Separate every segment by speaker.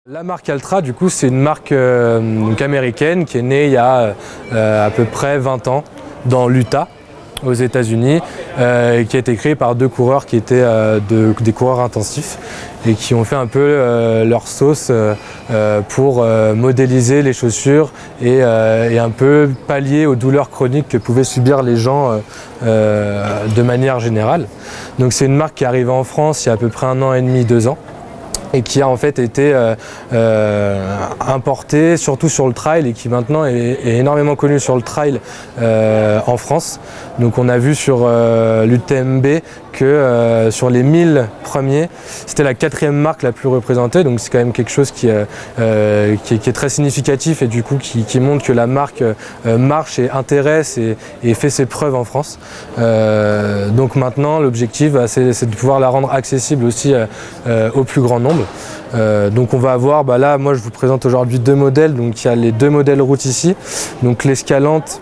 Speaker 1: La marque Altra, du coup, c'est une marque américaine qui est née il y a à peu près 20 ans dans l'Utah, aux États-Unis, qui a été créée par deux coureurs qui étaient des coureurs intensifs et qui ont fait un peu leur sauce pour modéliser les chaussures et un peu pallier aux douleurs chroniques que pouvaient subir les gens de manière générale. Donc c'est une marque qui est arrivée en France il y a à peu près 1 an et demi, 2 ans. Et qui a en fait été importé surtout sur le trail et qui maintenant est énormément connu sur le trail en France. Donc on a vu sur l'UTMB que sur les 1000 premiers, c'était la 4e marque la plus représentée, donc c'est quand même quelque chose qui est très significatif et du coup qui montre que la marque marche et intéresse et fait ses preuves en France. Donc maintenant l'objectif c'est de pouvoir la rendre accessible aussi au plus grand nombre. Donc on va avoir, là moi je vous présente aujourd'hui 2 modèles, donc il y a les 2 modèles route ici, donc l'Escalante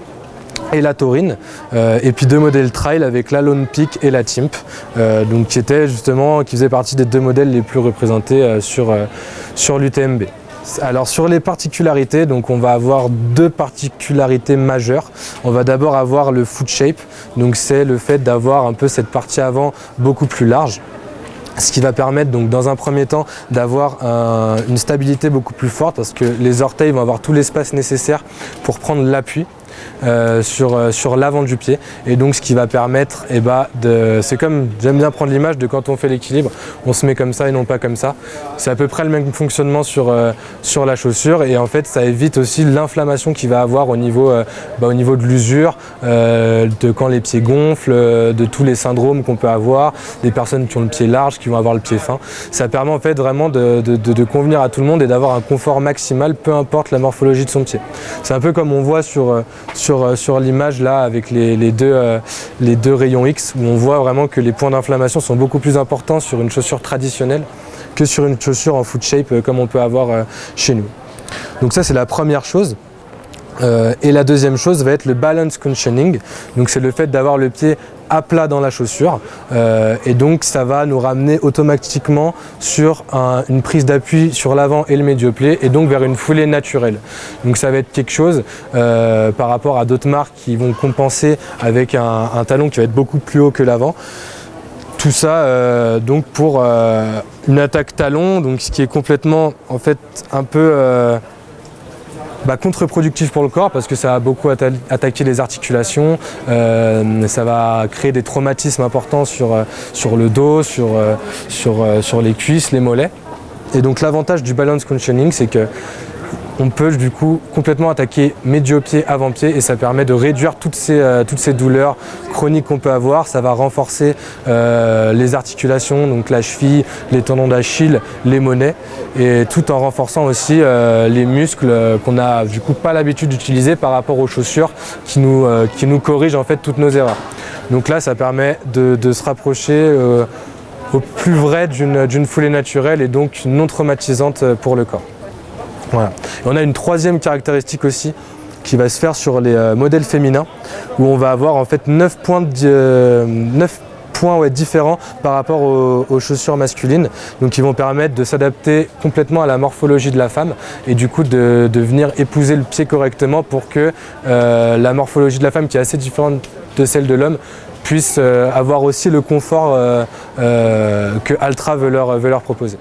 Speaker 1: et la Taurine, et puis 2 modèles trail avec la Lone Peak et la Timp, donc qui faisaient partie des 2 modèles les plus représentés sur l'UTMB. Alors sur les particularités, donc on va avoir 2 particularités majeures. On va d'abord avoir le foot shape, donc c'est le fait d'avoir un peu cette partie avant beaucoup plus large. Ce qui va permettre donc dans un premier temps d'avoir une stabilité beaucoup plus forte parce que les orteils vont avoir tout l'espace nécessaire pour prendre l'appui sur l'avant du pied, et donc ce qui va permettre, c'est comme, j'aime bien prendre l'image de quand on fait l'équilibre, on se met comme ça et non pas comme ça. C'est à peu près le même fonctionnement sur la chaussure, et en fait ça évite aussi l'inflammation qu'il va avoir au niveau de l'usure, de quand les pieds gonflent, de tous les syndromes qu'on peut avoir, des personnes qui ont le pied large, qui vont avoir le pied fin. Ça permet en fait vraiment de convenir à tout le monde et d'avoir un confort maximal, peu importe la morphologie de son pied. C'est un peu comme on voit sur l'image là avec les deux rayons X, où on voit vraiment que les points d'inflammation sont beaucoup plus importants sur une chaussure traditionnelle que sur une chaussure en foot shape comme on peut avoir chez nous. Donc ça c'est la première chose. Et la deuxième chose va être le balance cushioning, donc c'est le fait d'avoir le pied à plat dans la chaussure, et donc ça va nous ramener automatiquement sur une prise d'appui sur l'avant et le médio-pied, et donc vers une foulée naturelle. Donc ça va être quelque chose par rapport à d'autres marques qui vont compenser avec un talon qui va être beaucoup plus haut que l'avant. Tout ça donc pour une attaque talon, donc ce qui est complètement en fait un peu contre-productif pour le corps parce que ça va beaucoup attaquer les articulations, ça va créer des traumatismes importants sur le dos, sur les cuisses, les mollets. Et donc l'avantage du balance cushioning, c'est que on peut du coup complètement attaquer médio-pied, avant-pied, et ça permet de réduire toutes ces douleurs chroniques qu'on peut avoir. Ça va renforcer les articulations, donc la cheville, les tendons d'Achille, les mollets, et tout en renforçant aussi les muscles qu'on n'a du coup pas l'habitude d'utiliser par rapport aux chaussures qui nous corrigent en fait toutes nos erreurs. Donc là ça permet de se rapprocher au plus vrai d'une foulée naturelle et donc non traumatisante pour le corps. Voilà. Et on a une 3e caractéristique aussi qui va se faire sur les modèles féminins, où on va avoir en fait 9 points différents par rapport aux chaussures masculines, donc qui vont permettre de s'adapter complètement à la morphologie de la femme et du coup de venir épouser le pied correctement pour que la morphologie de la femme, qui est assez différente de celle de l'homme, puisse avoir aussi le confort que Altra veut leur proposer.